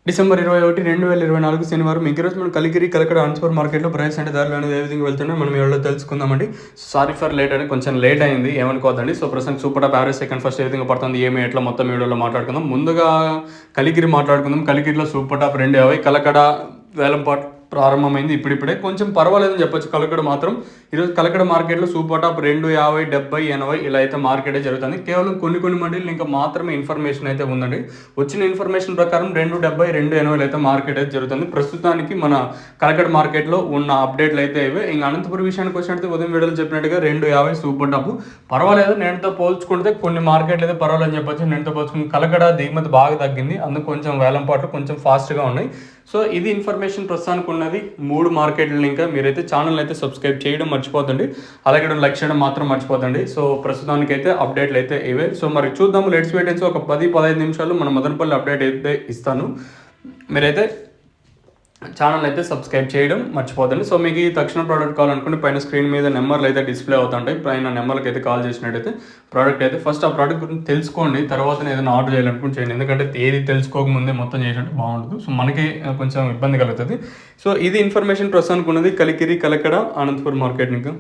December 21, 2024 శనివారం. ఈ రోజు మనం కలికిరి కలకడ అనంతపురం మార్కెట్లో ప్రైస్ అంటే ధరలు అనేది ఏ విధంగా వెళ్తున్నాయి మనం ఎవరో తెలుసుకుందామండి. సారీ ఫర్ లేట్ అని కొంచెం లేట్ అయింది, ఏమనుకోవద్దండి. సో ప్రస్తుతం super top average second first ఏ విధంగా పడుతుంది ఏమి ఎట్లా మొత్తం వీడియోలో మాట్లాడుకుందాం. ముందుగా కలికిరి మాట్లాడుకుందాం. కలికిరిలో సూపర్ టాప్ 250, కలకడ వేలంపాటు ప్రారంభమైంది ఇప్పుడిప్పుడే. కొంచెం పర్వాలేదని చెప్పొచ్చు. కలకడ మాత్రం ఈరోజు కలకడ మార్కెట్లో సూపర్ టాప్ 250, 70, 80 ఇలా అయితే మార్కెటే జరుగుతుంది. కేవలం కొన్ని మండీలు ఇంకా మాత్రమే ఇన్ఫర్మేషన్ అయితే ఉందండి. వచ్చిన ఇన్ఫర్మేషన్ ప్రకారం 270, 280 అయితే మార్కెట్ అయితే జరుగుతుంది. ప్రస్తుతానికి మన కలకడ మార్కెట్లో ఉన్న అప్డేట్లు అయితే ఇవే. ఇంకా అనంతపురం విషయానికి వచ్చినట్టు ఉదయం వీడియోలో చెప్పినట్టుగా 250 సూపర్ టాప్ పర్వాలేదు. నేనుతో పోల్చుకుంటే కొన్ని మార్కెట్లు అయితే పర్వాలేదని చెప్పొచ్చు. నేనుతో పోల్చుకుంటే కలకడ దిగుమతి బాగా తగ్గింది, అందుకు కొంచెం వేలంపాట్లు కొంచెం ఫాస్ట్గా ఉన్నాయి. సో ఇది ఇన్ఫర్మేషన్ ప్రస్తుతానికి ఉన్నది 3 మార్కెట్లు. ఇంకా మీరైతే ఛానల్ అయితే సబ్స్క్రైబ్ చేయడం మర్చిపోతండి, అలాగే లైక్ చేయడం మాత్రం మర్చిపోతండి. సో ప్రస్తుతానికి అయితే అప్డేట్లు అయితే ఇవే. సో మరి చూద్దాము, లెట్స్ వెయిట్ అండ్ ఒక 10-15 నిమిషాలు మన మదనపల్లి అప్డేట్ అయితే ఇస్తాను. మీరైతే ఛానల్ అయితే సబ్స్క్రైబ్ చేయడం మర్చిపోతండి. సో మీకు ఈ తక్షణ ప్రోడక్ట్ కావాలనుకుంటే పైన స్క్రీన్ మీద నెంబర్లు అయితే డిస్ప్లే అవుతుంటాయి. పైన నెంబర్కి అయితే కాల్ చేసినట్టయితే ప్రోడక్ట్ అయితే ఫస్ట్ ఆ ప్రోడక్ట్ గురించి తెలుసుకోండి, తర్వాత ఏదైనా ఆర్డర్ చేయాలనుకుంటే చేయండి. ఎందుకంటే ఏది తెలుసుకోకముందే మొత్తం చేసినట్టు బాగుంటుంది. సో మనకి కొంచెం ఇబ్బంది కలుగుతుంది. సో ఇది ఇన్ఫర్మేషన్ ప్రస్తుతానికి ఉన్నది కలికిరి కలకడ అనంతపురం మార్కెట్. ఇంకా